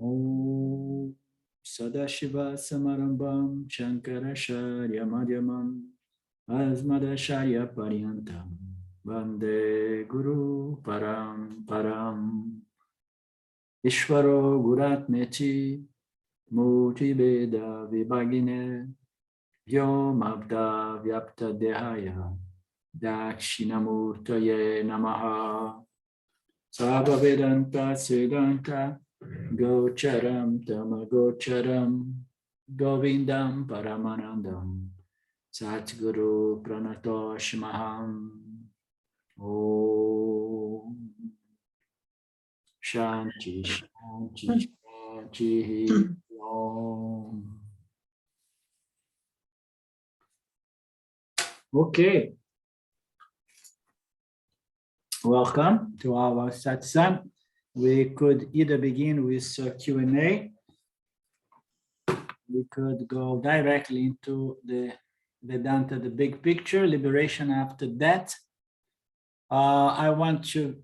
Om Sadashiva Samarambam Shankaracharya Madhyamam Asmadacharya Paryantam Vande Guru Param Param Ishvaro Guratmeti Murti Veda Vibhagine Vyomabda Vyapta Dehaya Dakshinamurtaye Namaha Sava Vedanta Siddhanta Gocharam Tamagocharam Govindam Paramanandam Satguru Pranatoshmaham Om Shanti Shanti Shanti Om. Okay. Welcome to our Satsang. We could either begin with Q&A. We could go directly into the Vedanta, the big picture, liberation after death. I want to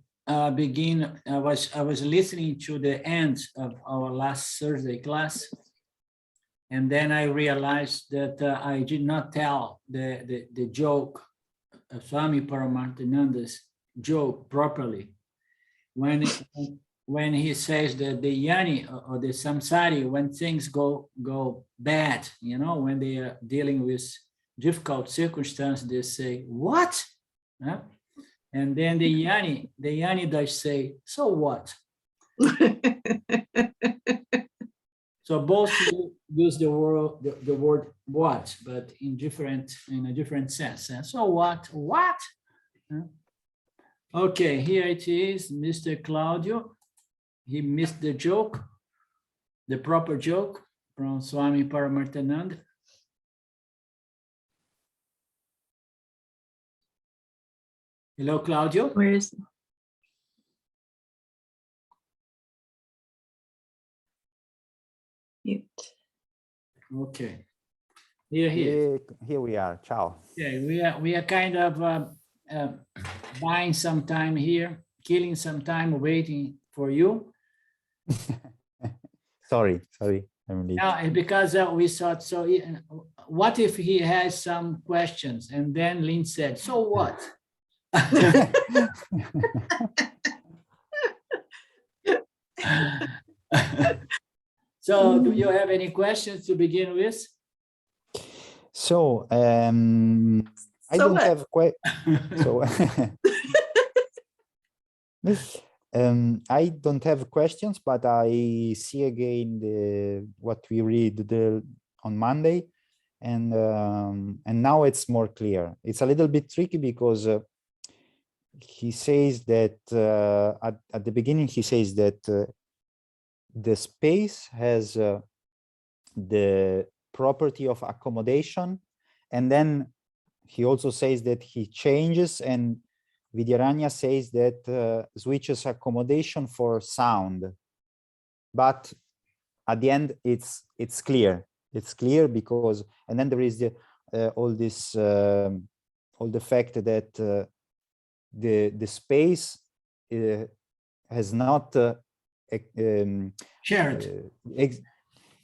begin. I was listening to the end of our last Thursday class, and then I realized that I did not tell the joke, Swami Paramarthananda's joke properly. When he says that the jnani or the samsari, when things go bad, you know, when they are dealing with difficult circumstances, they say, what? Huh? And then the jnani does say, so what? So both use the word what, but in a different sense. So what? What? Huh? Okay, here it is, Mr. Claudio. He missed the joke, the proper joke from Swami Paramarthananda. Hello, Claudio. Where is mute? Okay. Here we are. Ciao. Okay, we are kind of buying some time here, killing some time waiting for you. Sorry. Yeah, because we thought, so what if he has some questions? And then Lynn said, so what? So do you have any questions to begin with? So I don't have so I don't have questions, but I see again what we read on Monday, and now it's more clear. It's a little bit tricky because he says that at the beginning he says that the space has the property of accommodation, and then he also says that he changes, and Vidyaranya says that switches accommodation for sound, but at the end it's clear. It's clear because, and then there is the all the fact that the space has not shared.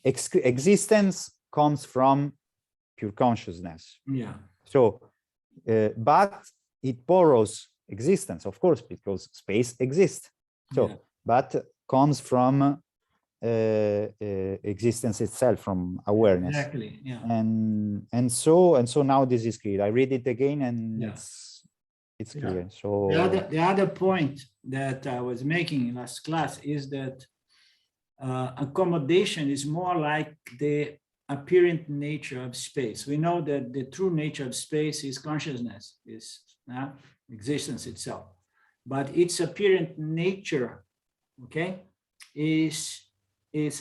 Existence comes from pure consciousness. Yeah. So, but it borrows existence, of course, because space exists. So, yeah. But comes from existence itself, from awareness. Exactly. Yeah. And so now this is clear. I read it again, and yeah. It's clear. Yeah. So the other point that I was making in last class is that accommodation is more like the apparent nature of space. We know that the true nature of space is consciousness, is existence itself, but its apparent nature, okay, is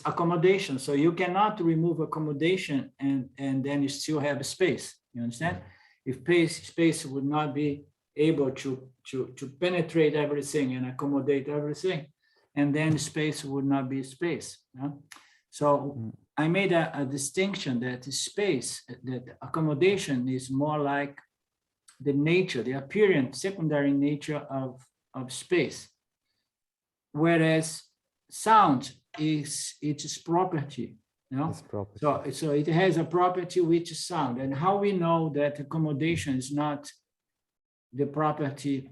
accommodation. So you cannot remove accommodation and then you still have space. You understand? If space would not be able to penetrate everything and accommodate everything, and then space would not be space. So I made a distinction that space, that accommodation is more like the nature, the apparent secondary nature of space, whereas sound is its property, you know? It's property. So it has a property which is sound. And how we know that accommodation is not the property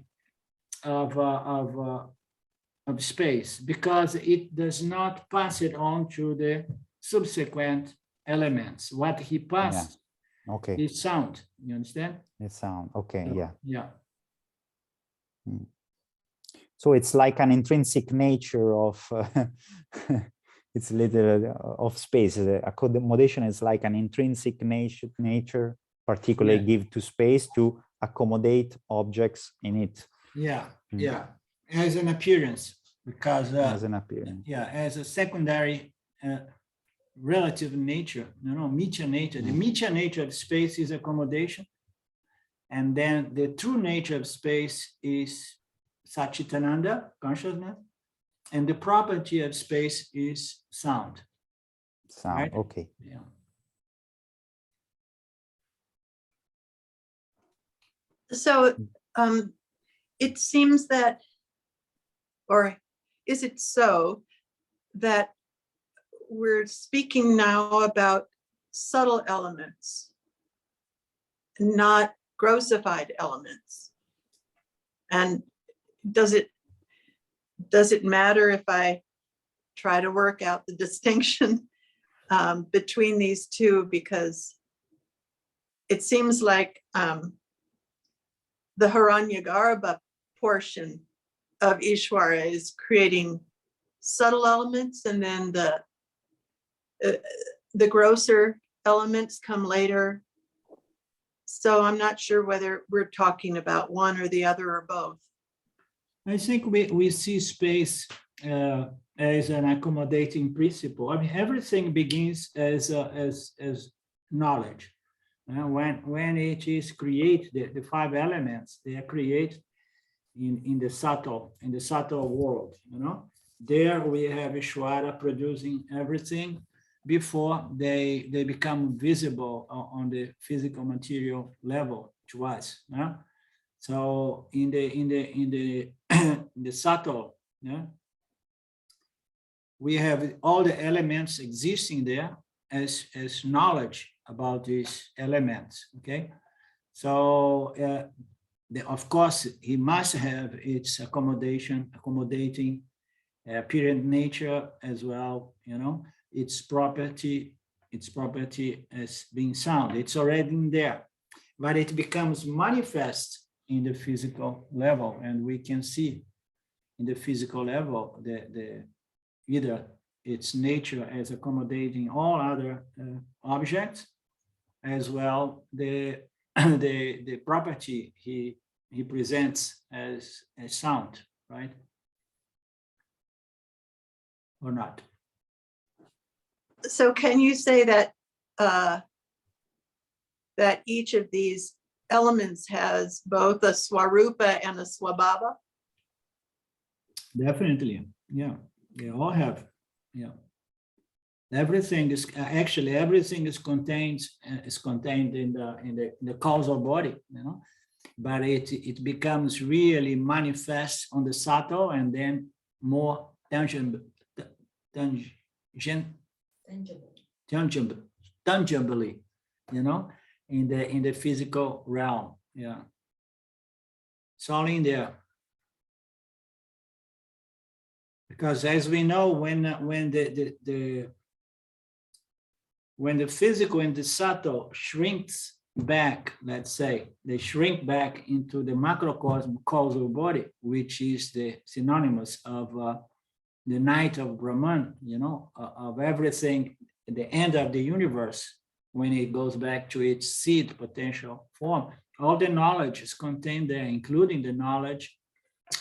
of space? Because it does not pass it on to the subsequent elements. What he passes Okay. is sound. You understand? It's sound. Okay. Yeah. Yeah. So it's like an intrinsic nature of it's little of space. Accommodation is like an intrinsic nature, particularly give to space to accommodate objects in it. Yeah, yeah, as an appearance, because as an appearance. Yeah, as a secondary relative nature, Mithya nature. The Mithya nature of space is accommodation, and then the true nature of space is Satchitananda, consciousness, and the property of space is sound. Sound, right? okay. Yeah. So it seems that, or is it so that we're speaking now about subtle elements, not grossified elements? And does it matter if I try to work out the distinction between these two? Because it seems like the Hiranyagarbha portion of Ishvara is creating subtle elements, and then the grosser elements come later. So I'm not sure whether we're talking about one or the other or both. I think we see space as an accommodating principle. I mean, everything begins as knowledge. When it is created, the five elements, they are created in the subtle world. There we have Ishvara producing everything before they become visible on the physical material level to us. So in the subtle, we have all the elements existing there as knowledge about these elements. Okay, so of course he must have its accommodating apparent nature as well. Its property as being sound. It's already in there, but it becomes manifest in the physical level, and we can see in the physical level the either its nature as accommodating all other objects, as well the property he presents as sound, right? Or not? So can you say that that each of these elements has both a swarupa and a swabhava? Definitely, yeah. They all have, yeah. Everything is actually everything is contained in the causal body, but it becomes really manifest on the subtle and then more tangibly, in the physical realm. Yeah, it's all in there. Because as we know, when the physical and the subtle shrinks back, let's say, they shrink back into the macrocosm causal body, which is the synonymous of the night of Brahman, of everything, the end of the universe, when it goes back to its seed potential form. All the knowledge is contained there, including the knowledge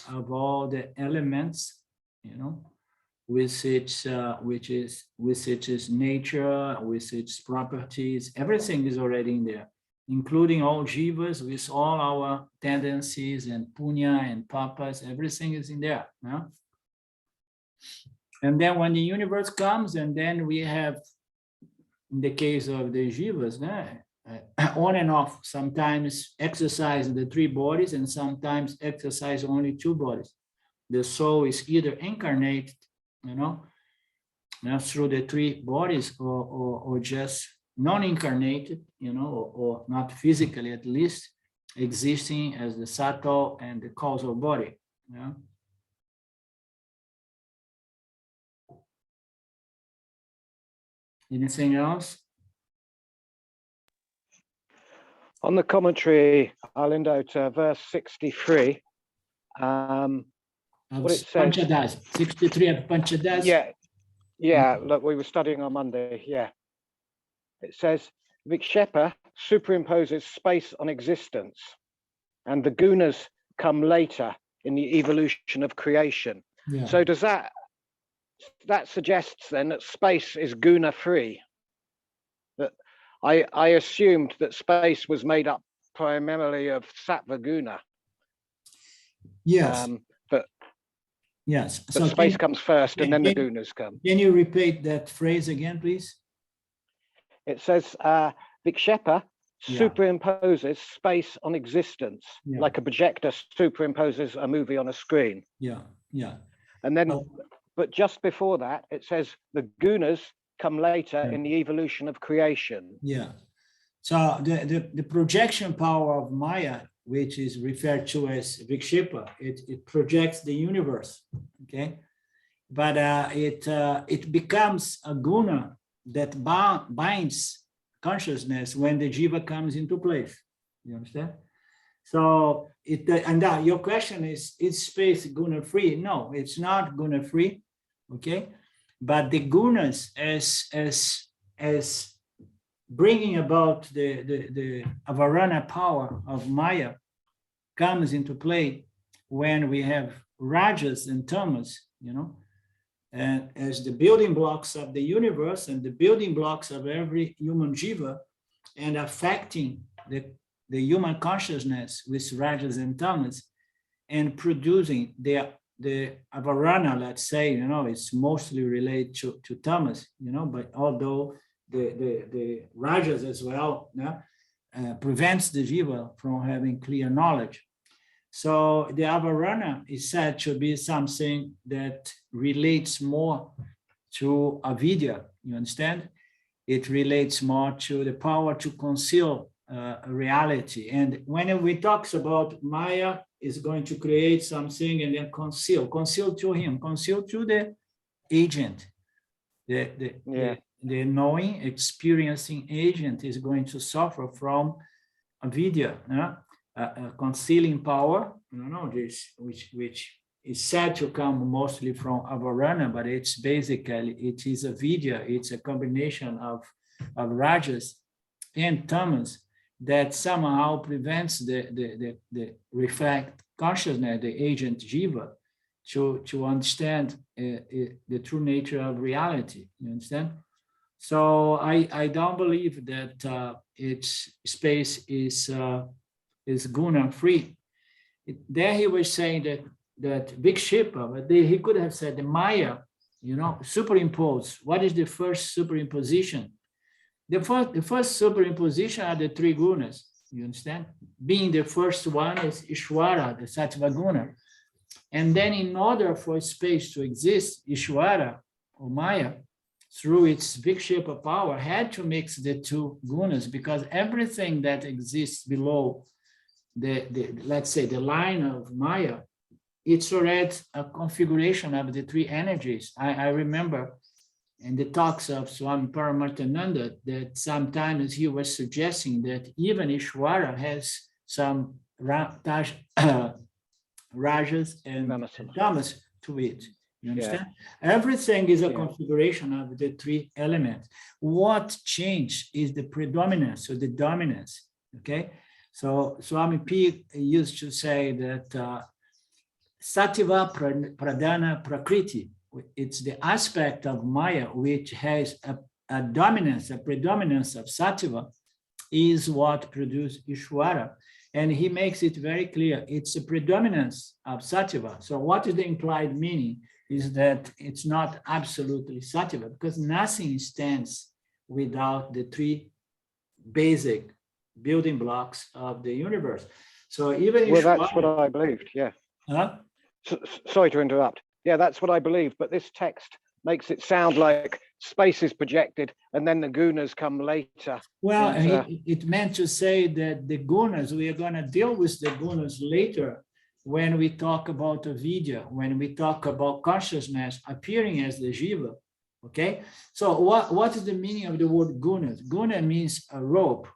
of all the elements, with its nature, with its properties. Everything is already in there, including all jivas with all our tendencies and punya and papas. Everything is in there. And then when the universe comes, and then we have, in the case of the jivas, on and off, sometimes exercise the three bodies and sometimes exercise only two bodies. The soul is either incarnate, now through the three bodies, or just non-incarnated, or not physically at least, existing as the subtle and the causal body. Anything else? On the commentary, I'll end out verse 63. What it says, Panchadas, 63 of Panchadas. yeah, look, we were studying on Monday, yeah. It says, Vikshepa superimposes space on existence, and the gunas come later in the evolution of creation. Yeah. So does that suggests then that space is guna free? That I assumed that space was made up primarily of sattva guna. Yes. But yes. so space comes first and then the gunas come. Can you repeat that phrase again, please? It says, Vikshepa superimposes space on existence, like a projector superimposes a movie on a screen. Yeah, yeah. And then, but just before that, it says the gunas come later in the evolution of creation. Yeah. So the projection power of Maya, which is referred to as Vikshepa, it projects the universe, okay? But it becomes a guna that binds consciousness when the jiva comes into place. You understand? So your question is space guna free? No, it's not guna free, okay? But the gunas as bringing about the avarana power of Maya comes into play when we have rajas and tamas, and as the building blocks of the universe and the building blocks of every human jiva, and affecting the human consciousness with rajas and tamas, and producing the avarana, let's say, it's mostly related to tamas, but although the rajas as well prevents the jiva from having clear knowledge. So the avarana is said to be something that relates more to avidya, you understand? It relates more to the power to conceal reality. And when we talk about Maya is going to create something and then conceal to him, conceal to the agent, the knowing, experiencing agent is going to suffer from avidya, concealing power, which is said to come mostly from avarana, but it is avidya. It's a combination of rajas and tamas that somehow prevents the reflect consciousness, the agent jiva, to understand the true nature of reality. You understand? So I don't believe that its space is guna free. There he was saying that Vikshepa, but he could have said the Maya, superimpose. What is the first superimposition? The first superimposition are the three gunas, you understand? Being the first one is Ishwara, the Sattva guna. And then in order for space to exist, Ishwara or Maya, through its Vikshepa power, had to mix the two gunas, because everything that exists below let's say the line of Maya, it's already a configuration of the three energies. I remember in the talks of Swami Paramarthananda that sometimes he was suggesting that even Ishwara has some rajas and tamas to it. You understand? Everything is a configuration of the three elements. What changed is the predominance or the dominance, okay? So Swami P used to say that Sattva Pradhana Prakriti, it's the aspect of Maya which has a dominance, a predominance of Sattva, is what produced Ishwara. And he makes it very clear, it's a predominance of Sattva. So what is the implied meaning? Is that it's not absolutely Sattva, because nothing stands without the three basic building blocks of the universe. So even that's what I believed, yeah. Huh? Sorry to interrupt. Yeah, that's what I believe, but this text makes it sound like space is projected and then the gunas come later. Well, And, it meant to say that the gunas, we are going to deal with the gunas later when we talk about the vidya, when we talk about consciousness appearing as the jiva. Okay, so what is the meaning of the word guna? Guna means a rope.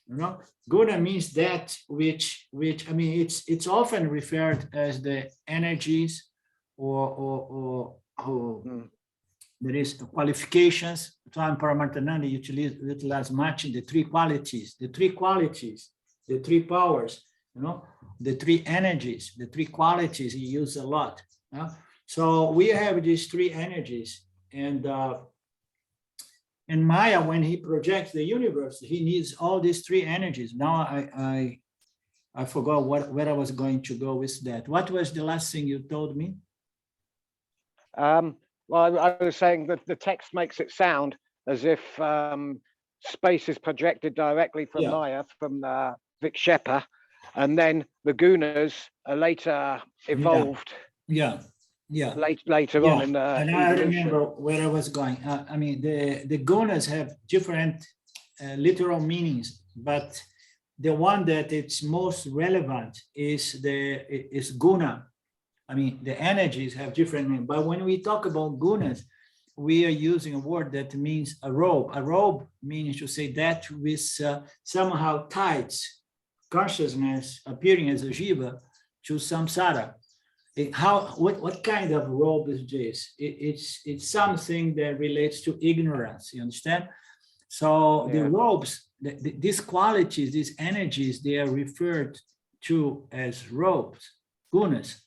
You know, guna means that which I mean, it's often referred as the energies or there is qualifications. Swami Paramarthananda utilize much in the three qualities, the three powers, you know, the three energies, the three qualities he used a lot. So we have these three energies, and Maya, when he projects the universe, he needs all these three energies. Now I forgot where I was going to go with that. What was the last thing you told me? well, I was saying that the text makes it sound as if space is projected directly from Maya, from Vikshepa, and then the gunas are later evolved. Later on in the and evolution. I remember where I was going. I mean, the gunas have different literal meanings, but the one that it's most relevant is guna. I mean, the energies have different meanings, but when we talk about gunas, we are using a word that means a rope. A rope means to say that with somehow ties consciousness appearing as a jiva to samsara. What kind of rope is this? It's something that relates to ignorance. You understand? So the ropes, these qualities, these energies, they are referred to as ropes, gunas,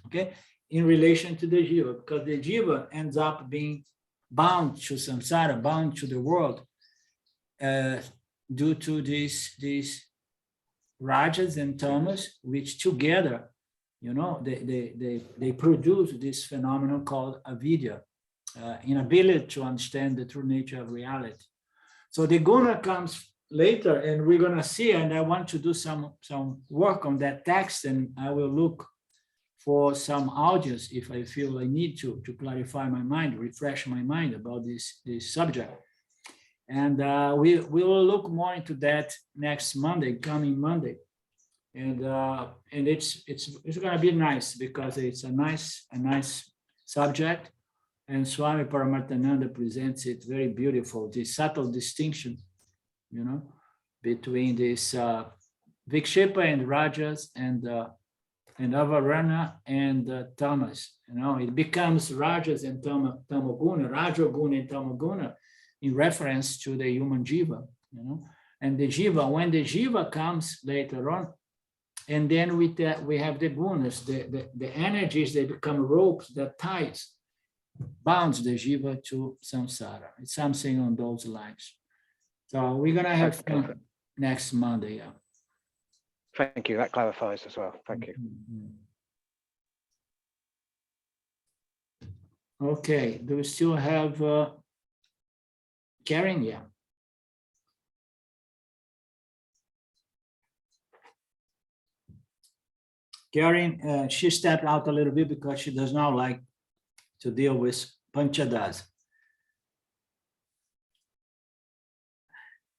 okay, in relation to the jiva, because the jiva ends up being bound to samsara, bound to the world, due to these rajas and tamas, which together, you know, they produce this phenomenon called avidya, inability to understand the true nature of reality. So the guna comes later, and we're going to see, and I want to do some work on that text, and I will look for some audios if I feel I need to clarify my mind, refresh my mind about this subject. And we will look more into that next Monday, coming Monday. And it's going to be nice because it's a nice subject, and Swami Paramarthananda presents it very beautiful. This subtle distinction, you know, between this Vikshepa and Rajas and Avarana and Tamas. You know, it becomes Rajas and Tamoguna, Rajoguna and Tamoguna, in reference to the human jiva. You know, and the jiva, when the jiva comes later on. And then with that, we have the gunas, the energies, they become ropes that ties, bounds the jiva to samsara. It's something on those lines. So we're going to have fun next Monday. Yeah. Thank you. That clarifies as well. Thank you. Okay. Do we still have Karen? Yeah. Karen, she stepped out a little bit because she does not like to deal with panchadas.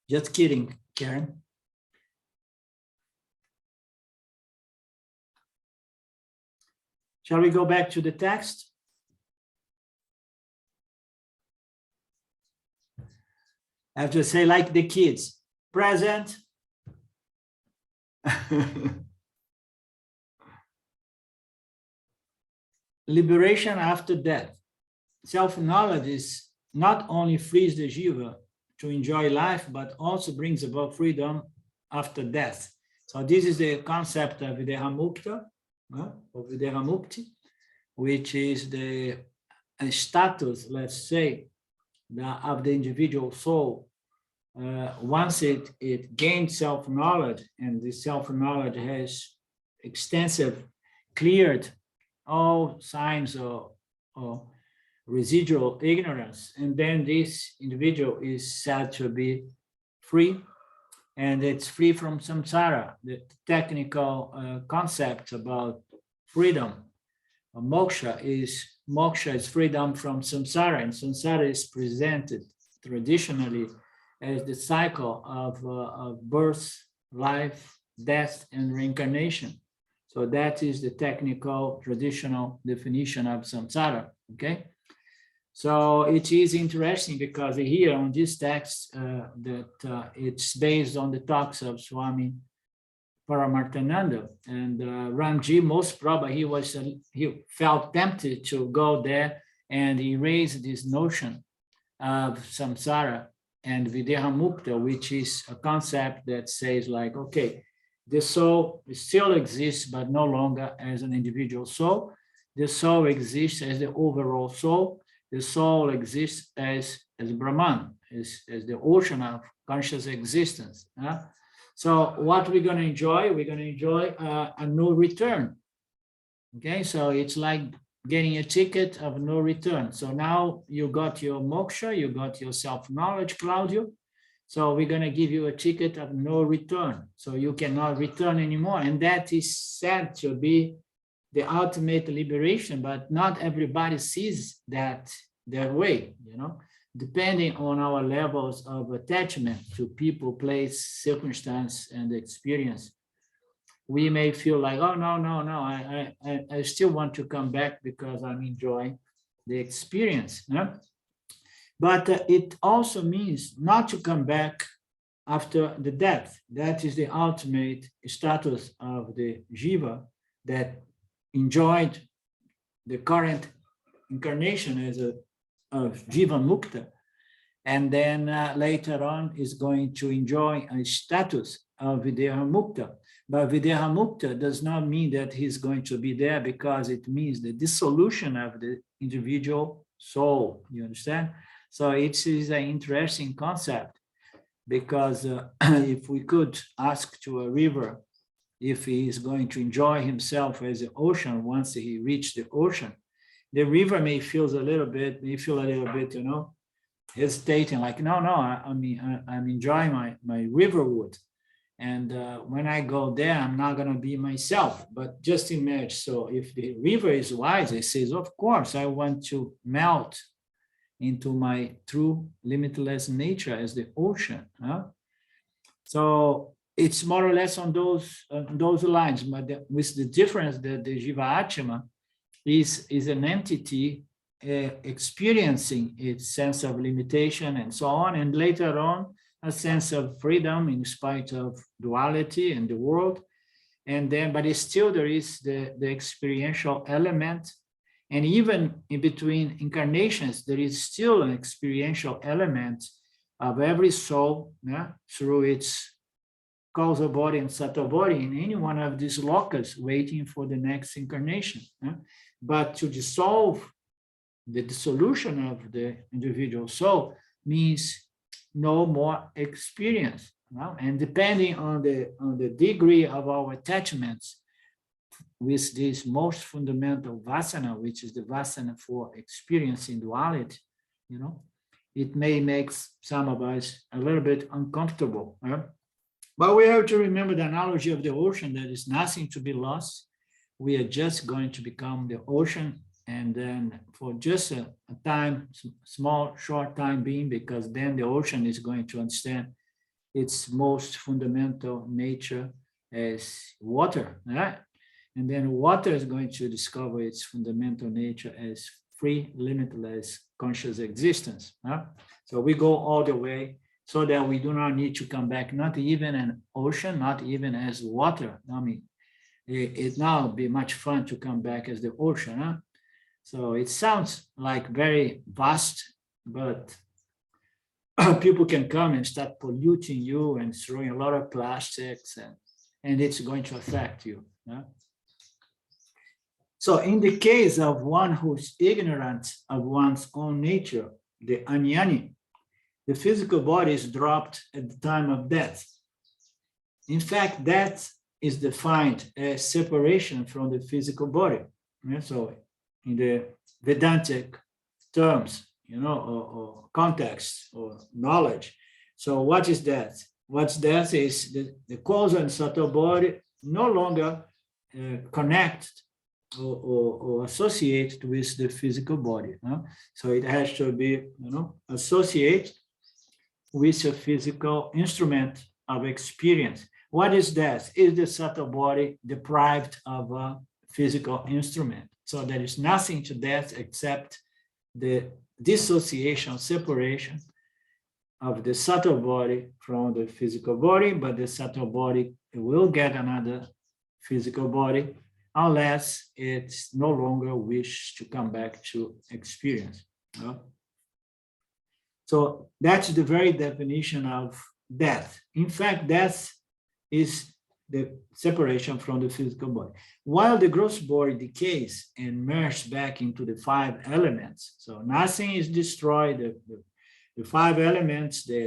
Just kidding, Karen. Shall we go back to the text? I have to say, like the kids, present. Liberation after death. Self-knowledge is not only frees the jiva to enjoy life, but also brings about freedom after death. So this is the concept of videhamukti, of videhamukti, which is the status, let's say, of the individual soul. Once it gains self-knowledge, and this self-knowledge has cleared all signs of residual ignorance, and then this individual is said to be free, and it's free from samsara, the technical concept about freedom. Moksha is moksha is freedom from samsara, and samsara is presented traditionally as the cycle of birth, life, death, and reincarnation. So that is the technical traditional definition of samsara, okay? So it is interesting because here on this text it's based on the talks of Swami Paramarthananda, and Ramji, most probably he felt tempted to go there, and he raised this notion of samsara and videhamukti, which is a concept that says like, okay, the soul still exists, but no longer as an individual soul. The soul exists as the overall soul. The soul exists as Brahman, as the ocean of conscious existence. So what we're going to enjoy? We're going to enjoy a no return. Okay, so it's like getting a ticket of no return. So now you got your moksha, you got your self-knowledge, Claudio. So we're going to give you a ticket of no return. So you cannot return anymore. And that is said to be the ultimate liberation, but not everybody sees that way, you know, depending on our levels of attachment to people, place, circumstance, and experience. We may feel like, oh, no, I still want to come back because I'm enjoying the experience. Yeah? But it also means not to come back after the death. That is the ultimate status of the jiva that enjoyed the current incarnation as of jiva mukta, and then later on is going to enjoy a status of videhamukta. But videhamukta does not mean that he's going to be there, because it means the dissolution of the individual soul. You understand? So it is an interesting concept, because if we could ask to a river if he is going to enjoy himself as the ocean once he reached the ocean, the river may feel a little bit, you know, hesitating, like, no, I mean, I'm enjoying my riverwood. And when I go there, I'm not going to be myself. But just imagine, so if the river is wise, it says, of course, I want to melt into my true limitless nature as the ocean. Huh? So it's more or less on those lines, but with the difference that the jiva atma is an entity experiencing its sense of limitation and so on, and later on a sense of freedom in spite of duality in the world. And then, but still there is the experiential element, and even in between incarnations, there is still an experiential element of every soul, yeah, through its causal body and subtle body in any one of these lokas waiting for the next incarnation. Yeah? But to dissolve the dissolution of the individual soul means no more experience. No? And depending on the degree of our attachments with this most fundamental vasana, which is the vasana for experiencing duality, you know, it may make some of us a little bit uncomfortable. Right? But we have to remember the analogy of the ocean, that is nothing to be lost. We are just going to become the ocean, and then for just a time, small, short time being, because then the ocean is going to understand its most fundamental nature as water, right? And then water is going to discover its fundamental nature as free, limitless, conscious existence. Huh? So we go all the way so that we do not need to come back, not even an ocean, not even as water. I mean, it now be much fun to come back as the ocean. Huh? So it sounds like very vast, but people can come and start polluting you and throwing a lot of plastics, and it's going to affect you. Huh? So in the case of one who's ignorant of one's own nature, the ajnani, the physical body is dropped at the time of death. In fact, death is defined as separation from the physical body. Yeah, so in the Vedantic terms, you know, or context or knowledge. So what is death? What's death is the causal and subtle body no longer connect or associated with the physical body. So it has to be, associated with a physical instrument of experience. What is that? Is the subtle body deprived of a physical instrument? So there is nothing to that except the dissociation, separation of the subtle body from the physical body, but the subtle body will get another physical body unless it's no longer wish to come back to experience. So that's the very definition of death. In fact, death is the separation from the physical body. While the gross body decays and merges back into the 5 elements, so nothing is destroyed. The 5 elements, they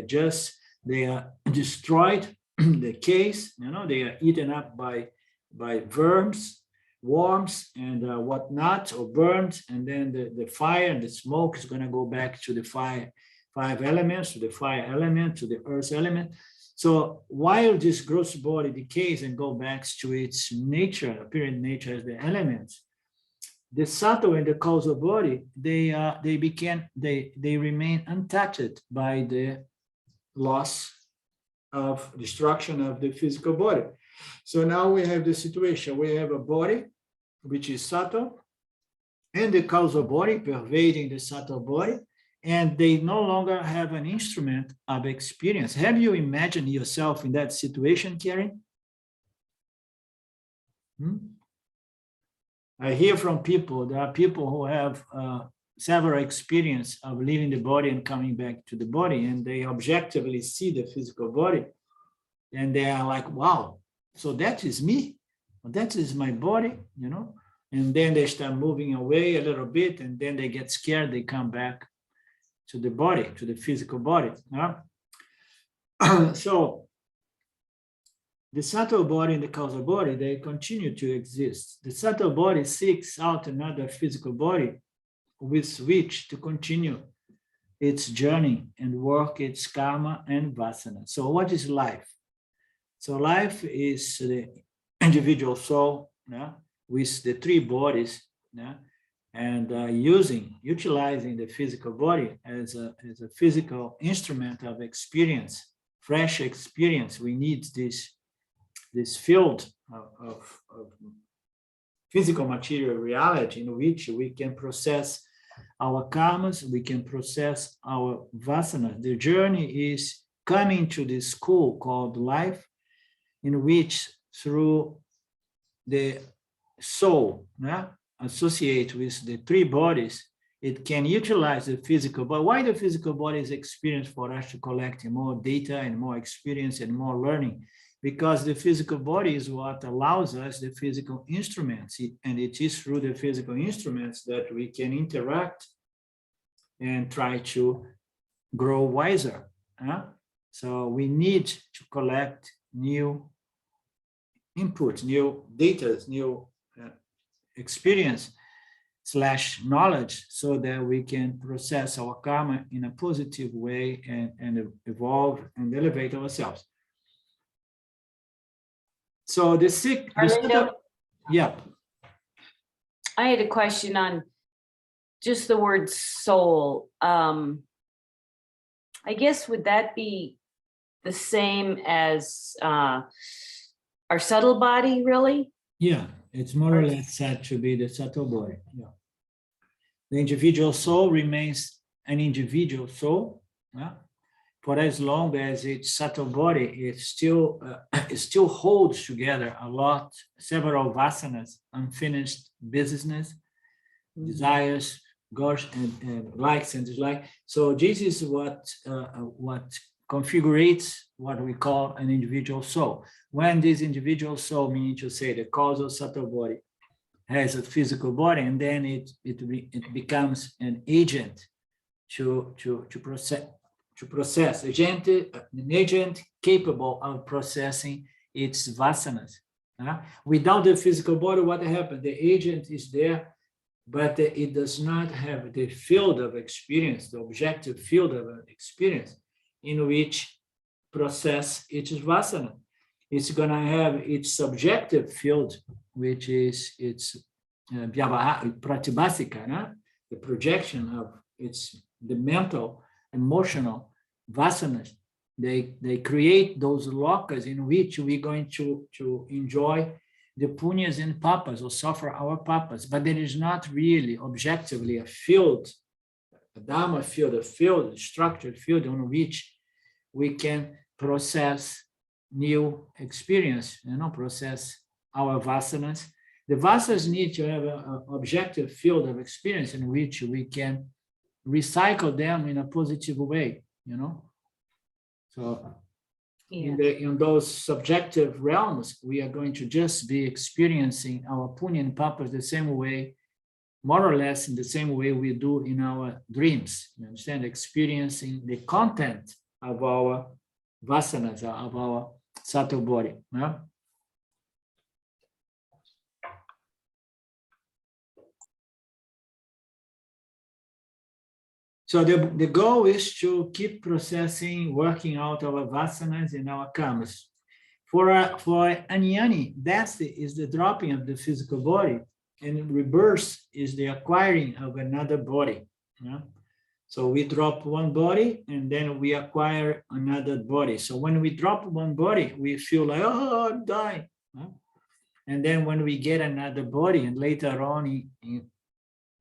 are destroyed, decays, they are eaten up by worms, and or burned, and then the fire and the smoke is going to go back to the 5 elements, to the fire element, to the earth element. So while this gross body decays and goes back to its nature, apparent nature as the elements, the subtle and the causal body, they remain untouched by the loss of destruction of the physical body. So now we have the situation, we have a body which is subtle and the causal body pervading the subtle body, and they no longer have an instrument of experience. Have you imagined yourself in that situation, Karen? I hear from people, there are people who have several experience of leaving the body and coming back to the body, and they objectively see the physical body, and they are like, wow, so that is me, that is my body, and then they start moving away a little bit, and then they get scared, they come back to the body, to the physical body. So the subtle body and the causal body, they continue to exist. The subtle body seeks out another physical body with which to continue its journey and work its karma and vasana. So what is life? So life is the individual soul with the 3 bodies, and utilizing the physical body as a physical instrument of experience, fresh experience. We need this field of physical material reality in which we can process our karmas, we can process our vasanas. The journey is coming to this school called life, in which through the soul, associate with the 3 bodies, it can utilize the physical body. Why the physical body is experienced for us to collect more data and more experience and more learning? Because the physical body is what allows us the physical instruments, and it is through the physical instruments that we can interact and try to grow wiser. So we need to collect new inputs, new data, new experience / knowledge, so that we can process our karma in a positive way and evolve and elevate ourselves. So yeah. I had a question on just the word soul. I guess, would that be the same as our subtle body, really? Yeah, it's more or less said to be the subtle body. Yeah. The individual soul remains an individual soul, for as long as its subtle body it still holds together several vasanas, unfinished business, desires, goals, and likes and dislikes. So this is what configurates what we call an individual soul. When this individual soul, meaning to say the causal subtle body, has a physical body, and then it becomes an agent to process, an agent capable of processing its vasanas. Without the physical body, what happens? The agent is there, but it does not have the field of experience, the objective field of experience in which process its vasana. It's going to have its subjective field, which is its pratibhasika, no? The projection of the mental, emotional vasanas. They create those lokas in which we're going to enjoy the punyas and papas or suffer our papas, but there is not really objectively a field, a dharma field, a structured field on which we can process new experience, process our vasanas. The vasanas need to have an objective field of experience in which we can recycle them in a positive way, So in those subjective realms, we are going to just be experiencing our punya and papas the same way, more or less in the same way we do in our dreams. You understand? Experiencing the content of our vasanas, of our subtle body. Yeah? So the goal is to keep processing, working out our vasanas and our karmas. For ajnani, death is the dropping of the physical body, and rebirth is the acquiring of another body. Yeah? So we drop one body and then we acquire another body. So when we drop one body, we feel like, oh, I'm dying. Yeah? And then when we get another body, and later on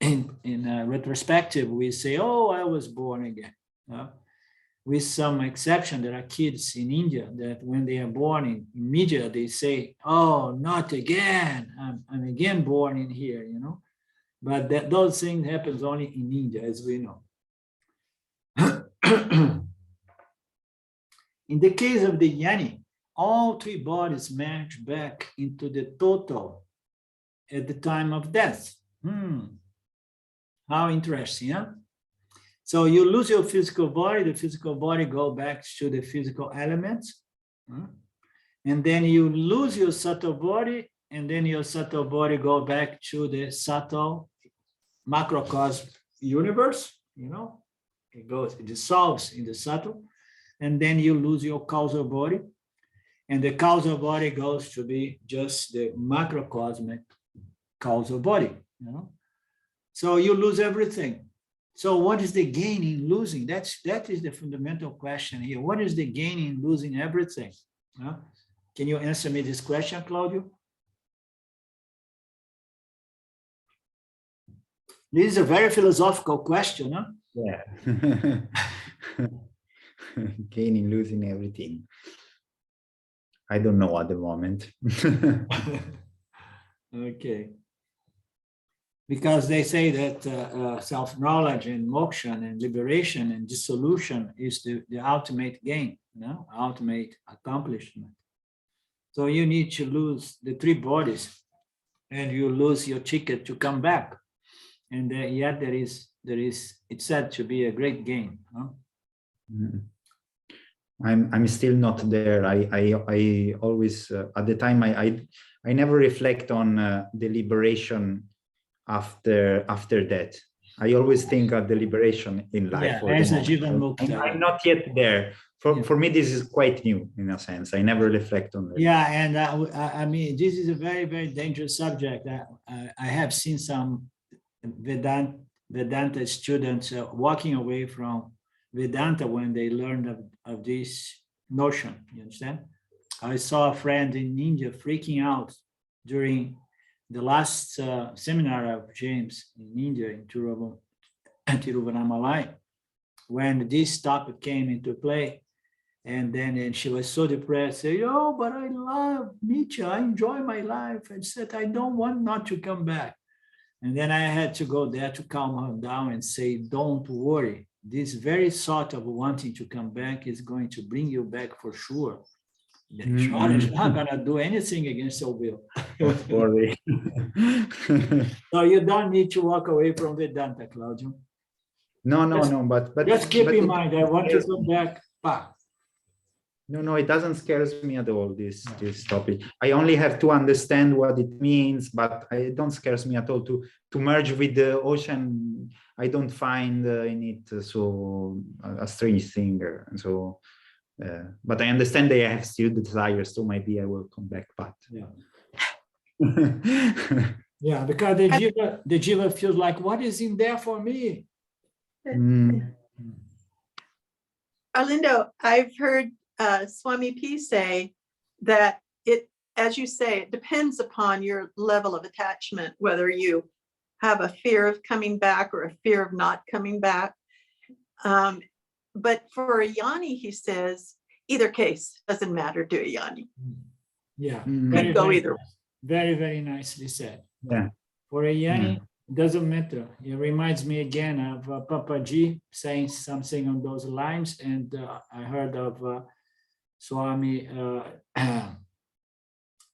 in retrospective, we say, oh, I was born again. With some exception, there are kids in India that when they are born in media, they say, oh, not again. I'm again born in here, But those things happens only in India, as we know. In the case of the jnani, all three bodies merge back into the total at the time of death. How interesting, huh? So you lose your physical body, the physical body go back to the physical elements. And then you lose your subtle body, and then your subtle body go back to the subtle macrocosm universe, it dissolves in the subtle, and then you lose your causal body, and the causal body goes to be just the macrocosmic causal body, So you lose everything. So what is the gain in losing? That is the fundamental question here. What is the gain in losing everything? Can you answer me this question, Claudio? This is a very philosophical question, huh? Yeah. Gaining, losing everything. I don't know at the moment. Okay. Because they say that self-knowledge and moksha and liberation and dissolution is the ultimate gain, ultimate accomplishment. So you need to lose the three bodies and you lose your ticket to come back. And yet there is it's said to be a great gain. I'm still not there. I always at the time I never reflect on the liberation after that. I always think of the liberation in life. Yeah, as a jiva mukti. I'm not yet there. For me, this is quite new in a sense. I never reflect on that. Yeah, and I mean, this is a very, very dangerous subject. I have seen some Vedanta students walking away from Vedanta when they learned of this notion. You understand? I saw a friend in India freaking out during the last seminar of James in India, in Tiruvannamalai, when this topic came into play. And she was so depressed, saying, oh, but I love Nietzsche, I enjoy my life. I said, I don't want not to come back. And then I had to go there to calm her down and say, don't worry. This very thought of wanting to come back is going to bring you back for sure. God is not going to do anything against your will. So you don't need to walk away from Vedanta, Claudio. No, but just keep in mind, I want to come back. No, it doesn't scare me at all, this topic. I only have to understand what it means, but it don't scares me at all to merge with the ocean. I don't find in it so a strange thing. So, but I understand they have still the desire, so maybe I will come back, but. Yeah. Yeah, because the jiva feels like, what is in there for me? Mm. Arlindo, I've heard Swami P say that it, as you say, it depends upon your level of attachment, whether you have a fear of coming back or a fear of not coming back. But for a jnani, he says, either case doesn't matter to a jnani. Yeah, Mm. very, Could go very either. nice. Very, very nicely said. Yeah. For a jnani, doesn't matter. It reminds me again of Papaji saying something on those lines, and I heard of Swami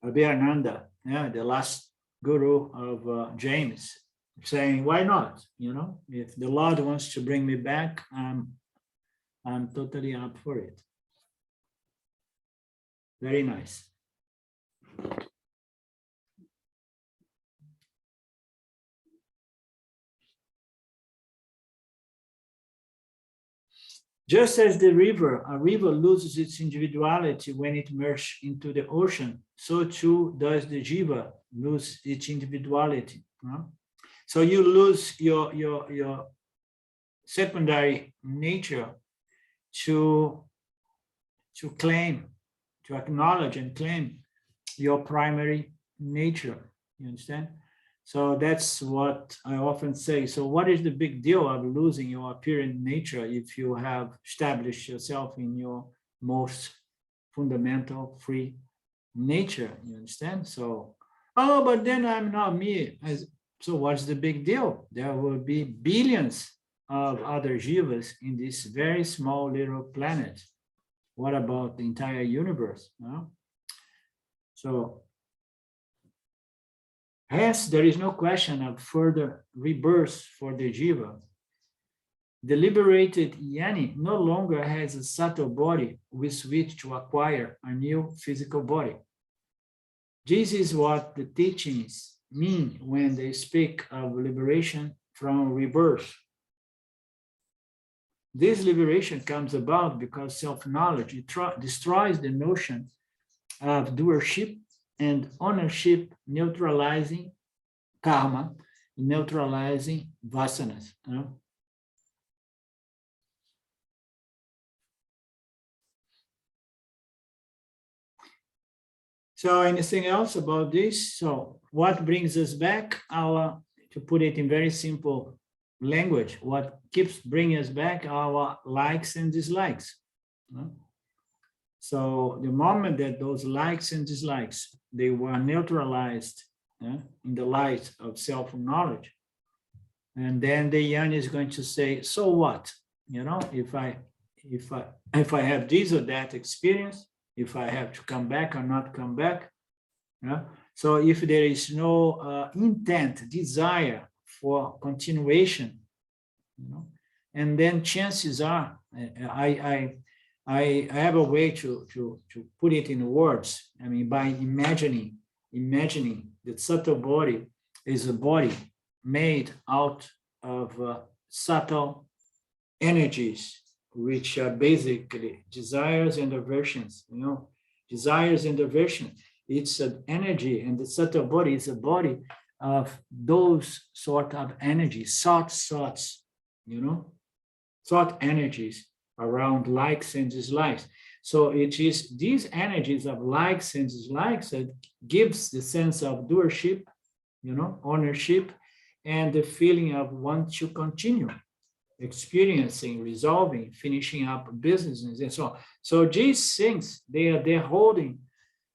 Abhirananda, yeah, the last guru of James, saying, "Why not? You know, if the Lord wants to bring me back, I'm totally up for it." Very nice. Just as a river loses its individuality when it merges into the ocean, so too does the jiva lose its individuality. So you lose your secondary nature to claim, to acknowledge and claim your primary nature. You understand? So that's what I often say. So what is the big deal of losing your apparent nature if you have established yourself in your most fundamental free nature? You understand? So, oh, but then I'm not me. So what's the big deal? There will be billions of other jivas in this very small little planet. What about the entire universe? No? So hence, there is no question of further rebirth for the jiva. The liberated jnani no longer has a subtle body with which to acquire a new physical body. This is what the teachings mean when they speak of liberation from rebirth. This liberation comes about because self-knowledge destroys the notion of doership and ownership, neutralizing karma, neutralizing vasanas. So anything else about this? So what brings us back? To put it in very simple language, what keeps bringing us back our likes and dislikes. So the moment that those likes and dislikes, they were neutralized in the light of self-knowledge, and then the jnani is going to say, so what? You know, if I have this or that experience, if I have to come back or not come back. So if there is no intent, desire for continuation, and then chances are, I have a way to put it in words. I mean, by imagining that subtle body is a body made out of subtle energies, which are basically desires and aversions. Desires and aversion. It's an energy, and the subtle body is a body of those sort of energies, thoughts, thought energies around likes and dislikes. So it is these energies of likes and dislikes that gives the sense of doership, ownership, and the feeling of want to continue experiencing, resolving, finishing up businesses and so on. So these things, they're holding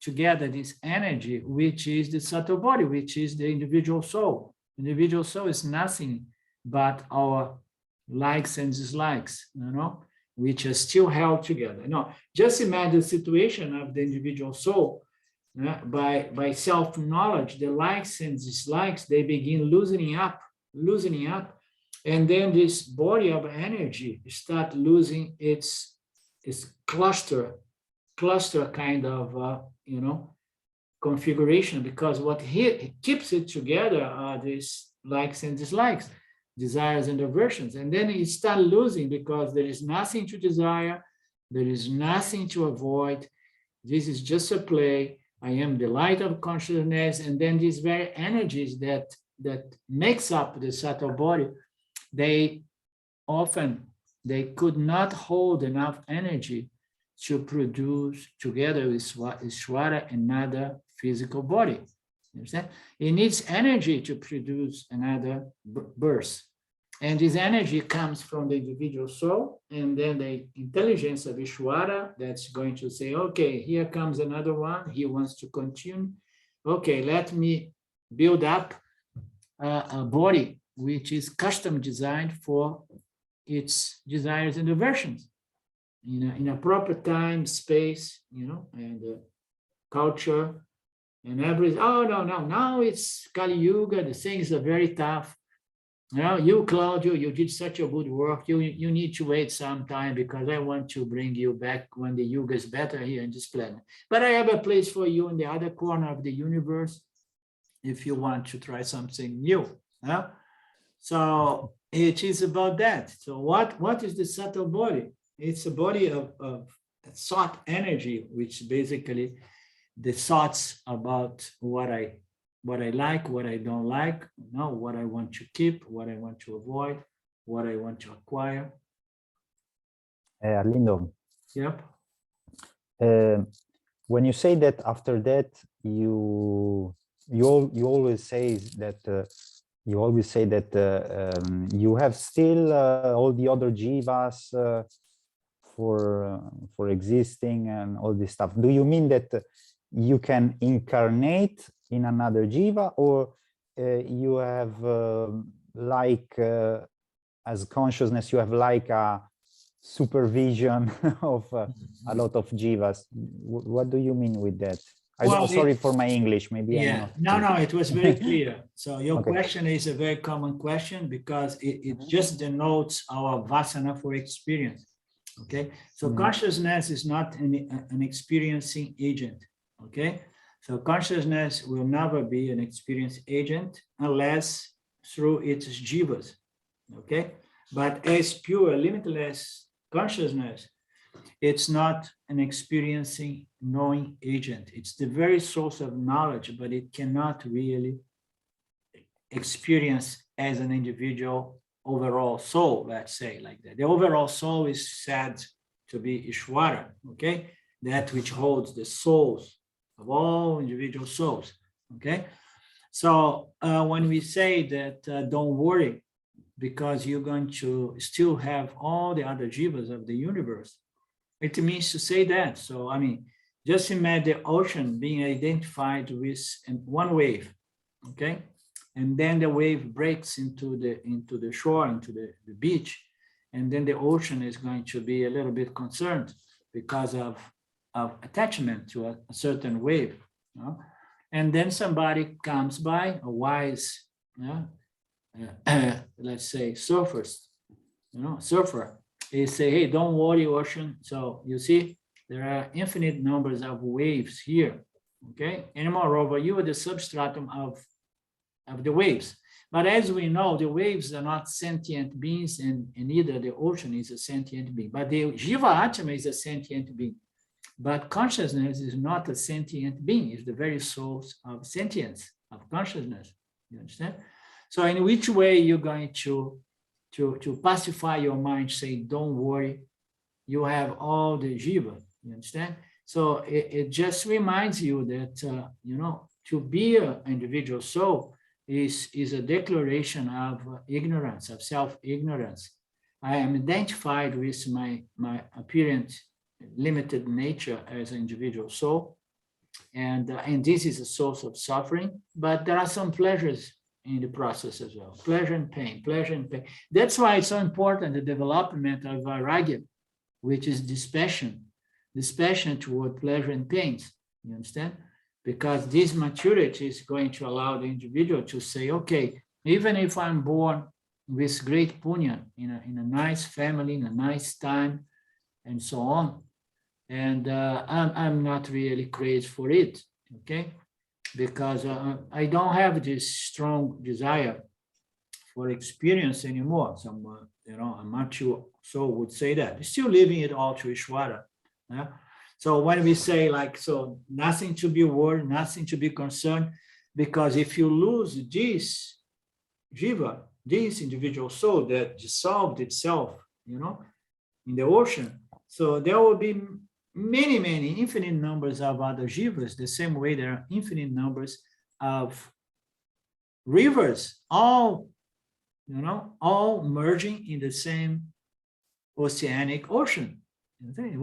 together this energy, which is the subtle body, which is the individual soul. Individual soul is nothing but our likes and dislikes, which are still held together. Just imagine the situation of the individual soul. By self-knowledge, the likes and dislikes, they begin loosening up, and then this body of energy start losing its cluster kind of configuration, because what keeps it together are these likes and dislikes, desires and aversions, and then it starts losing because there is nothing to desire, there is nothing to avoid. This is just a play. I am the light of consciousness. And then these very energies that makes up the subtle body, they could not hold enough energy to produce together with Ishvara another physical body. You understand? It needs energy to produce another birth. And this energy comes from the individual soul, and then the intelligence of Ishvara that's going to say, okay, here comes another one. He wants to continue. Okay, let me build up a body which is custom designed for its desires and aversions in a proper time, space, and culture and everything. Oh, no, now it's Kali Yuga. The things are very tough. You, Claudio, you did such a good work. You need to wait some time because I want to bring you back when the Yuga is better here in this planet. But I have a place for you in the other corner of the universe if you want to try something new. So it is about that. So what is the subtle body? It's a body of thought energy, which basically the thoughts about what I like, what I don't like, what I want to keep, what I want to avoid, what I want to acquire. Arlindo. Yep. When you say that after that, you always say that you have still all the other jivas for existing and all this stuff. Do you mean that you can incarnate in another jiva, or you have as consciousness, you have like a supervision of a lot of jivas? What do you mean with that? Sorry for my English, maybe. Yeah, no, it was very clear. So your question is a very common question because it just denotes our vasana for experience. Okay, so consciousness is not an experiencing agent. Okay, so consciousness will never be an experience agent unless through its jivas. Okay, but as pure, limitless consciousness, it's not an experiencing, knowing agent. It's the very source of knowledge, but it cannot really experience as an individual overall soul, let's say like that. The overall soul is said to be Ishvara, okay? That which holds the souls of all individual souls, okay? So when we say that don't worry, because you're going to still have all the other jivas of the universe, it means to say that. So, I mean, just imagine the ocean being identified with one wave, okay? And then the wave breaks into the shore, into the beach, and then the ocean is going to be a little bit concerned because of attachment to a certain wave. And then somebody comes by, a wise, let's say surfer, they say, hey, don't worry, ocean. So you see, there are infinite numbers of waves here, okay? And moreover, you are the substratum of the waves. But as we know, the waves are not sentient beings, and neither the ocean is a sentient being. But the jiva atma is a sentient being. But consciousness is not a sentient being. It's the very source of sentience, of consciousness. You understand? So in which way you're going to pacify your mind, say, don't worry, you have all the jiva, you understand? So it just reminds you that, to be an individual soul is a declaration of ignorance, of self-ignorance. I am identified with my apparent limited nature as an individual soul, and this is a source of suffering, but there are some pleasures in the process as well. Pleasure and pain, pleasure and pain. That's why it's so important, the development of vairagya, which is dispassion toward pleasure and pains, you understand? Because this maturity is going to allow the individual to say, okay, even if I'm born with great punya, in a nice family, in a nice time, and so on, and I'm not really crazy for it, okay? Because I don't have this strong desire for experience anymore. A mature soul would say that. Still leaving it all to Ishvara. So when we say like, so nothing to be worried, nothing to be concerned, because if you lose this jiva, this individual soul that dissolved itself, in the ocean, so there will be many, infinite numbers of other jivas, the same way there are infinite numbers of rivers, all merging in the same oceanic ocean.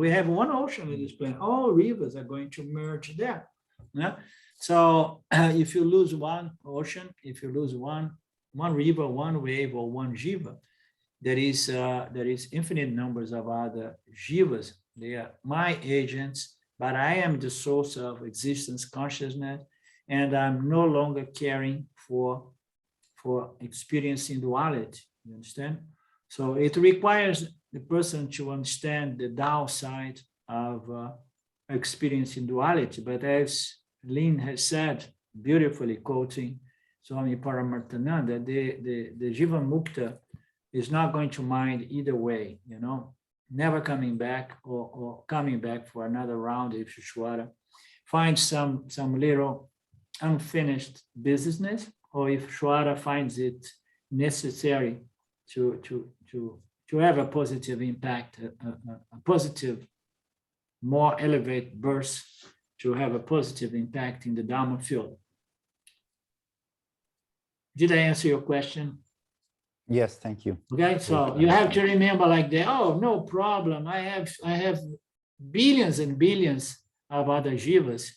We have one ocean in this planet. All rivers are going to merge there. So if you lose one ocean, if you lose one river, one wave, or one jiva, there is infinite numbers of other jivas. They are my agents, but I am the source of existence, consciousness, and I'm no longer caring for experiencing duality. You understand? So it requires the person to understand the downside of experiencing duality. But as Lynn has said, beautifully quoting Swami Paramarthananda, the jiva mukta is not going to mind either way, never coming back or coming back for another round if Shwara finds some little unfinished business, or if Shwara finds it necessary to have a positive impact, a positive, more elevated burst, to have a positive impact in the Dharma field. Did I answer your question? Yes, thank you. Okay, so you have to remember like that. Oh, no problem. I have billions and billions of other jivas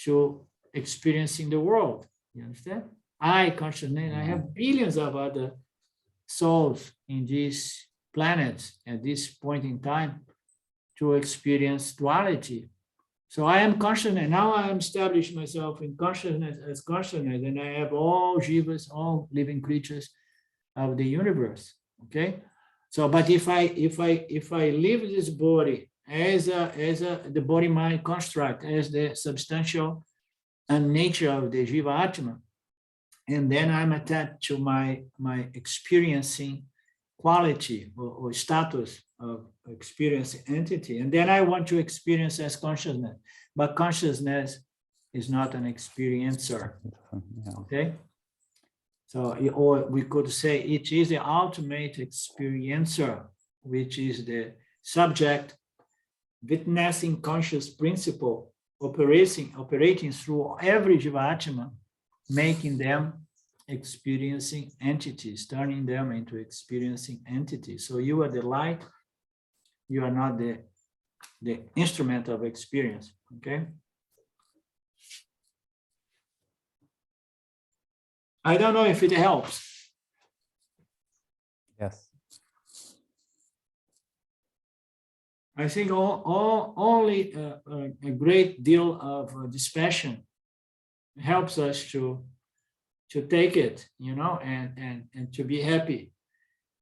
to experience in the world. You understand? I consciousness, I have billions of other souls in this planet at this point in time to experience duality. So I am consciousness. Now I am established myself in consciousness as consciousness, and I have all jivas, all living creatures of the universe. Okay. So, but if I leave this body as the body mind construct, as the substantial and nature of the jiva atma, and then I'm attached to my experiencing quality or status of experience entity, and then I want to experience as consciousness, but consciousness is not an experiencer. Okay. So, or we could say it is the ultimate experiencer, which is the subject witnessing conscious principle operating through every jiva atma, making them experiencing entities, turning them into experiencing entities. So you are the light, you are not the instrument of experience. Okay. I don't know if it helps. Yes. I think only a great deal of dispassion helps us to take it, and to be happy,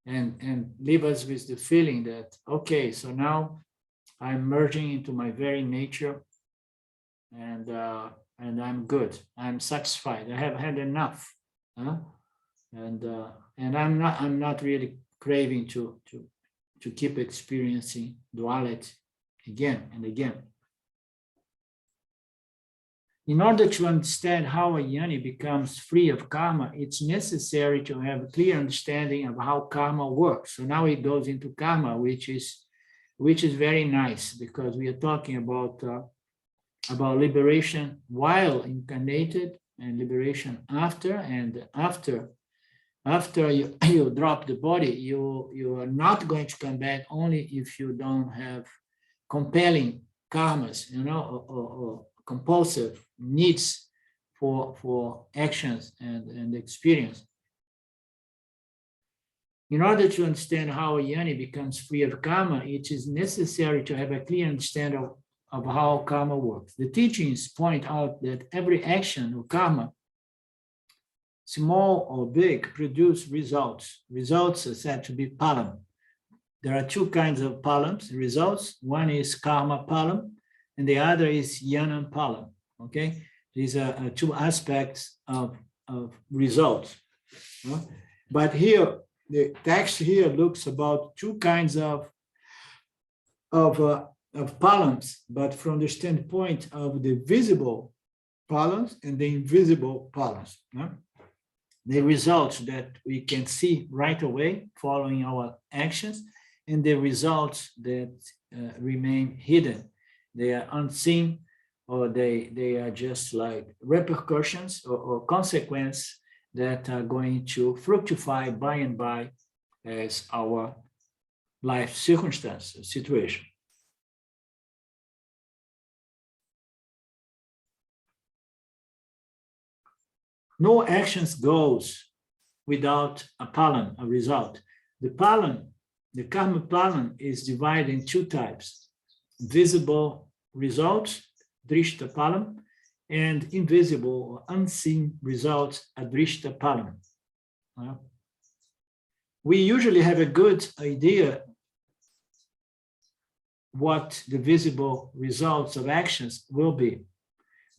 and leave us with the feeling that, okay, so now I'm merging into my very nature, and I'm good, I'm satisfied, I have had enough. And I'm not really craving to keep experiencing duality again and again. In order to understand how a jnani becomes free of karma, it's necessary to have a clear understanding of how karma works. So now it goes into karma, which is very nice, because we are talking about liberation while incarnated, and liberation after, and after you drop the body, you are not going to come back only if you don't have compelling karmas, or compulsive needs for actions and experience. In order to understand how a jnani becomes free of karma, it is necessary to have a clear understanding of how karma works. The teachings point out that every action or karma, small or big, produce results. Results are said to be palam. There are two kinds of palams, results. One is karma palam, and the other is jnana palam. Okay, these are two aspects of results. But here, the text here looks about two kinds of of balance, but from the standpoint of the visible balance and the invisible balance. No? The results that we can see right away following our actions, and the results that remain hidden. They are unseen, or they are just like repercussions or consequences that are going to fructify by and by as our life circumstance, situation. No actions goes without a palan, a result. The palan, the karma palan, is divided in two types: visible results, drishta palan, and invisible or unseen results, adrishta palan. We usually have a good idea what the visible results of actions will be.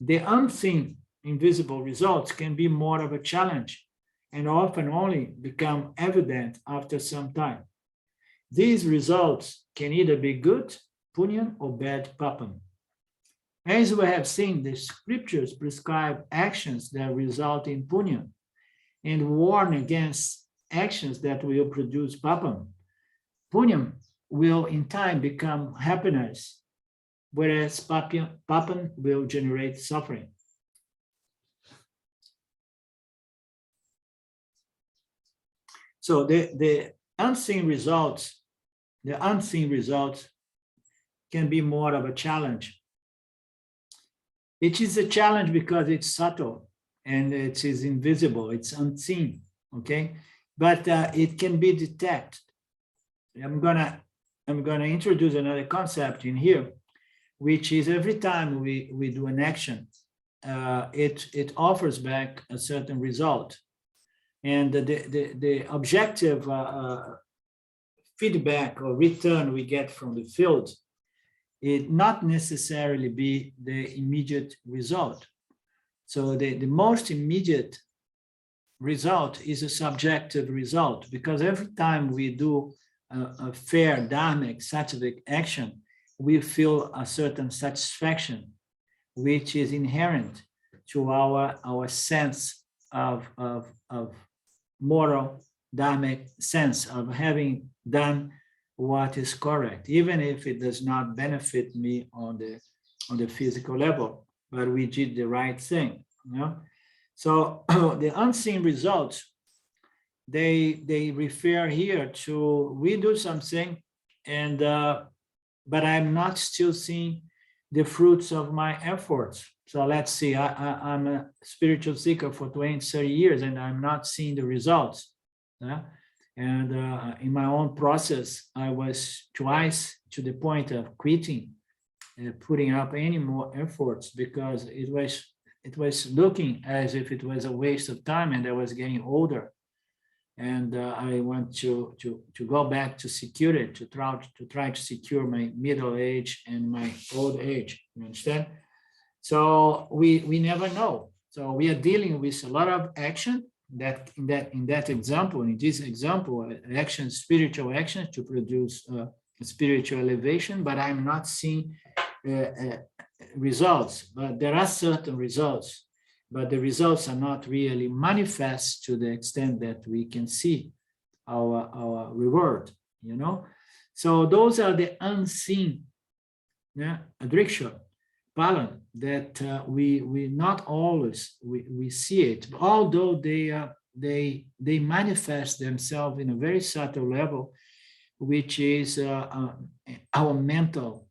The unseen invisible results can be more of a challenge and often only become evident after some time. These results can either be good, punya, or bad, papan. As we have seen, the scriptures prescribe actions that result in punya and warn against actions that will produce papan. Punya will in time become happiness, whereas papan will generate suffering. So the unseen results can be more of a challenge. It is a challenge because it's subtle and it is invisible, it's unseen, okay? But it can be detected. I'm gonna introduce another concept in here, which is every time we do an action, it offers back a certain result. And the objective feedback or return we get from the field, it not necessarily be the immediate result. So the most immediate result is a subjective result, because every time we do a fair dharmic sattvic action, we feel a certain satisfaction, which is inherent to our sense of moral dharmic sense of having done what is correct, even if it does not benefit me on the physical level, but we did the right thing, you know? So the unseen results, they refer here to we do something, and but I'm not still seeing the fruits of my efforts. So let's see, I'm a spiritual seeker for 20, 30 years, and I'm not seeing the results. And in my own process, I was twice to the point of quitting and putting up any more efforts, because it was looking as if it was a waste of time, and I was getting older. And I want to go back to security, to try to secure my middle age and my old age. You understand? So we never know. So we are dealing with a lot of action that in this example, action, spiritual action to produce spiritual elevation, but I'm not seeing results. But there are certain results, but the results are not really manifest to the extent that we can see our reward, you know? So those are the unseen, adriksha, palan, that we not always we see it, although they manifest themselves in a very subtle level, which is our mental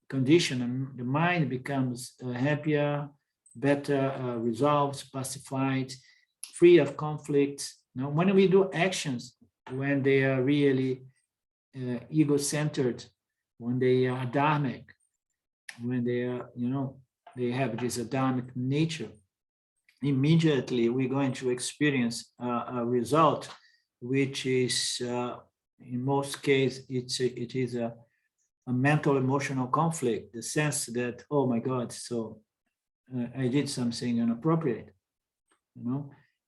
condition, and the mind becomes happier, better resolved, pacified, free of conflict. Now, when we do actions, when they are really ego-centered, when they are dharmic, when they are, they have this dharmic nature, immediately we're going to experience a result, which is, in most cases, it is a mental emotional conflict, the sense that, oh my God, so I did something inappropriate,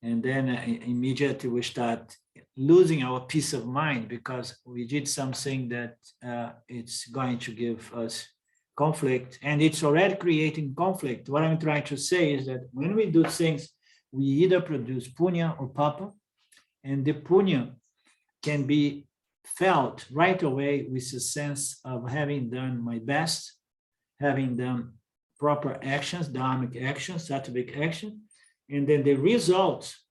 and then immediately we start losing our peace of mind because we did something that it's going to give us conflict, and it's already creating conflict. What I'm trying to say is that when we do things, we either produce punya or papa, and the punya can be felt right away with a sense of having done my best, having done proper actions, dharmic actions, sattvic action, and then the results,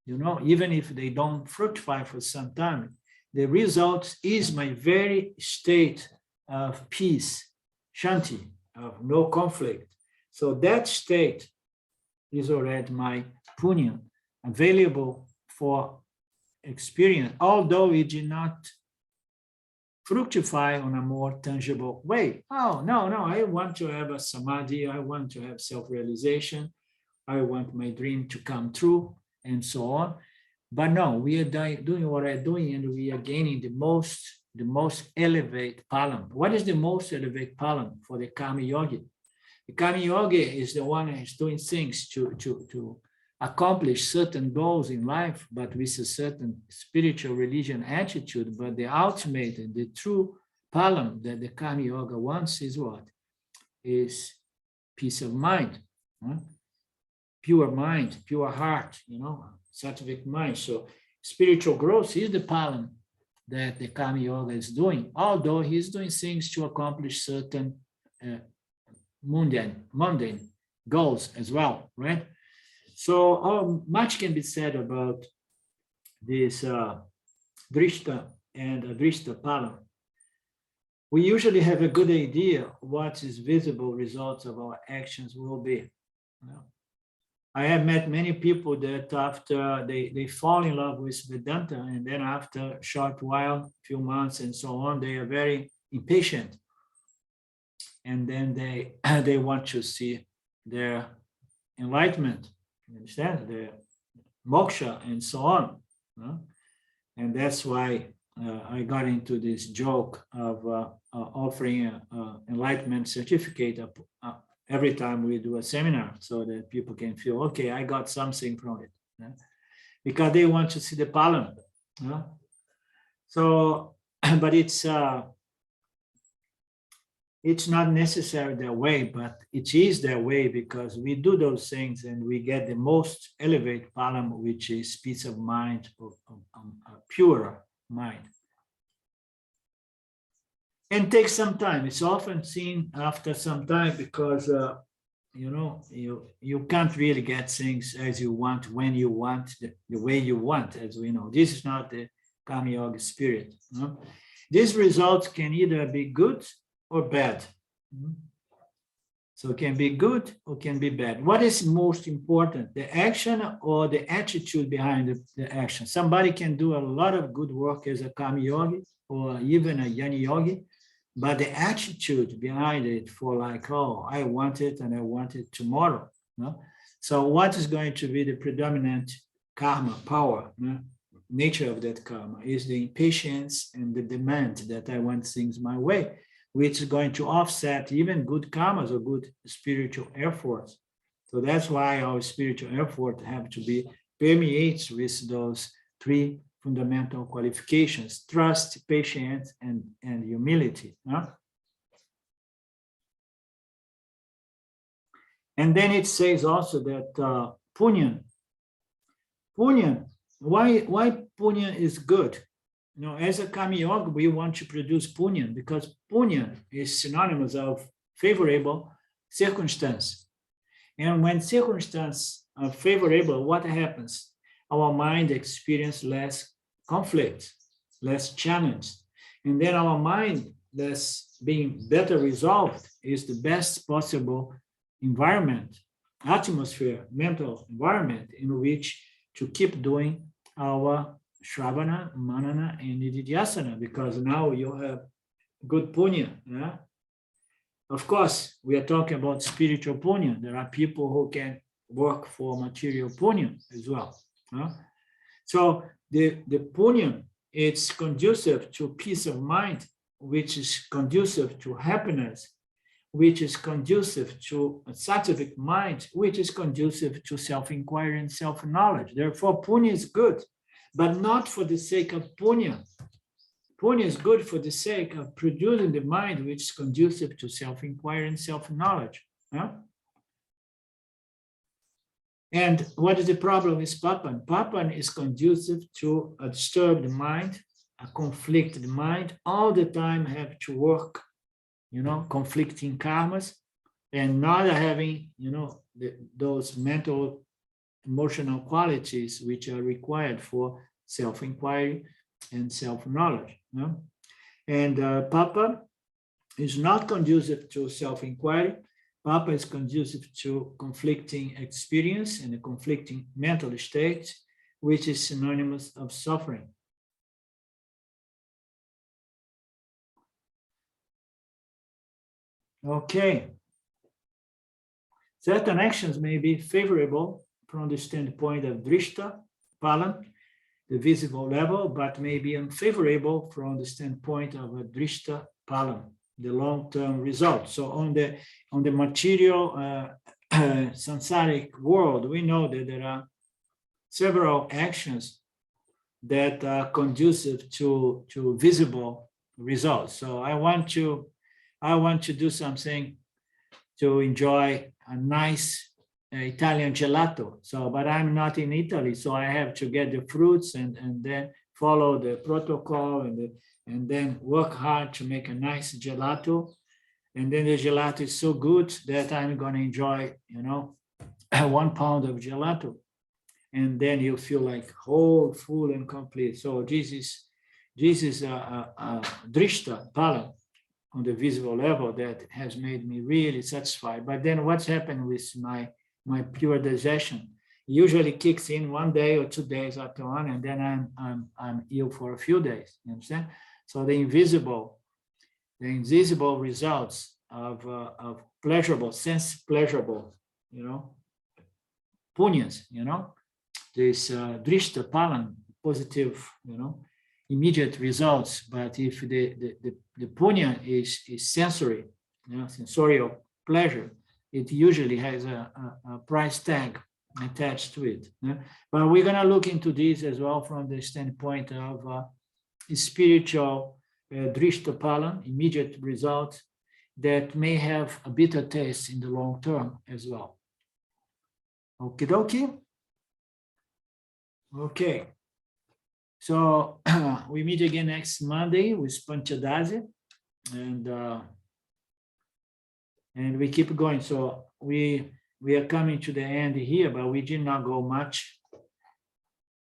you know, even if they don't fructify for some time, the result is my very state of peace, shanti, of no conflict. So that state is already my punya, available for experience, although it did not fructify on a more tangible way. Oh, no, I want to have a samadhi, I want to have self-realization, I want my dream to come true, and so on. But no, we are doing what I'm doing, and we are gaining the most elevated palam. What is the most elevated palam for the karma yogi? The karma yogi is the one who is doing things to accomplish certain goals in life, but with a certain spiritual religion attitude. But the ultimate and the true palam that the karma yoga wants is what? Is peace of mind, huh? Pure heart, you know, sattvic mind. So spiritual growth is the palam that the karma yoga is doing, although he's doing things to accomplish certain mundane goals as well, right? So much can be said about this drishta and adrishta palam. We usually have a good idea what is visible results of our actions will be. You know? I have met many people that after they fall in love with Vedanta, and then after a short while, few months and so on, they are very impatient. And then they want to see their enlightenment, you understand, their moksha and so on. And that's why I got into this joke of offering an enlightenment certificate every time we do a seminar, so that people can feel, okay, I got something from it, because they want to see the palam. So, but it's not necessary that way, but it is that way because we do those things and we get the most elevated palam, which is peace of mind, a purer mind. And takes some time. It's often seen after some time because you know, you can't really get things as you want, when you want, the way you want, as we know. This is not the karma yoga spirit. These results can either be good or bad. So it can be good or can be bad. What is most important, the action or the attitude behind the action? Somebody can do a lot of good work as a karma yogi or even a jnani yogi, but the attitude behind it for like, oh, I want it and I want it tomorrow. So what is going to be the predominant karma power? Nature of that karma is the impatience and the demand that I want things my way, which is going to offset even good karmas or good spiritual efforts. So that's why our spiritual effort have to be permeates with those three fundamental qualifications: trust, patience, and humility. And then it says also that punya, why punya is good? You know, as a karma yoga, we want to produce punya because punya is synonymous of favorable circumstance. And when circumstances are favorable, what happens? Our mind experiences less conflict, less challenge. And then our mind, less being better resolved, is the best possible environment, atmosphere, mental environment in which to keep doing our Shravana, Manana, and Nididhyasana, because now you have good punya. Of course, we are talking about spiritual punya. There are people who can work for material punya as well. So the punya, it's conducive to peace of mind, which is conducive to happiness, which is conducive to a sattvic mind, which is conducive to self-inquiry and self-knowledge. Therefore, punya is good. but not for the sake of punya. Punya is good for the sake of producing the mind which is conducive to self-inquiry and self-knowledge. Huh? And what is the problem with papan? Papan is conducive to a disturbed mind, a conflicted mind, all the time have to work, conflicting karmas, and not having, those mental, emotional qualities which are required for self-inquiry and self-knowledge. And papa is not conducive to self-inquiry. Papa is conducive to conflicting experience and a conflicting mental state, which is synonymous of suffering. Okay. Certain actions may be favorable from the standpoint of drishta, palan, the visible level, but may be unfavorable from the standpoint of a drishta, palan, the long-term result. So on the material samsaric world, we know that there are several actions that are conducive to visible results. So I want to do something to enjoy a nice Italian gelato. So, but I'm not in Italy, so I have to get the fruits and then follow the protocol and then work hard to make a nice gelato. And then the gelato is so good that I'm going to enjoy, 1 pound of gelato. And then you feel like whole, full, and complete. So this is a drishta, pala, on the visible level that has made me really satisfied. But then what's happened with my pure digestion? It usually kicks in 1 day or 2 days after one, and then I'm ill for a few days. You understand? So the invisible results of pleasurable, sense pleasurable, punyas, this drishta palan, positive, immediate results. But if the punya is sensory, sensorial pleasure, it usually has a price tag attached to it. But we're going to look into this as well from the standpoint of spiritual drishta palan, immediate results that may have a bitter taste in the long term as well. Okie dokie. Okay. So we meet again next Monday with Panchadasi, and we keep going. So we are coming to the end here, but we did not go much.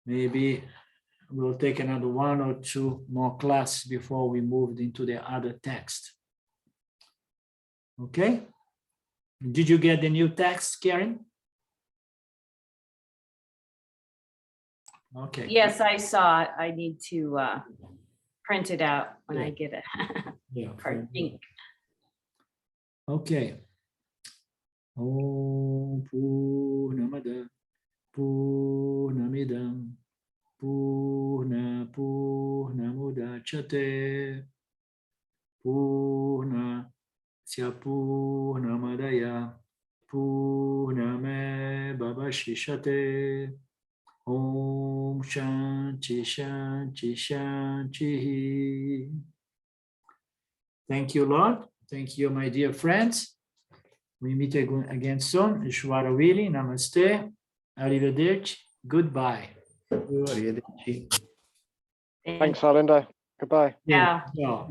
Maybe we'll take another 1 or 2 more classes before we moved into the other text. Okay. Did you get the new text, Karen? Okay. Yes, I saw it. I need to print it out when I get it. Yeah. Hard ink. Okay. Om Purnamada Purnamidam Purna Purnamudachyate Purna Purnamadaya Purname Babashishate Om Shanti Shanti Shanti. Thank you, Lord. Thank you, my dear friends. We meet again soon. Ishwara Vili, Namaste, Arrivederci, goodbye. Arrivederci. Thanks, Arlindo. Goodbye. Yeah. Yeah.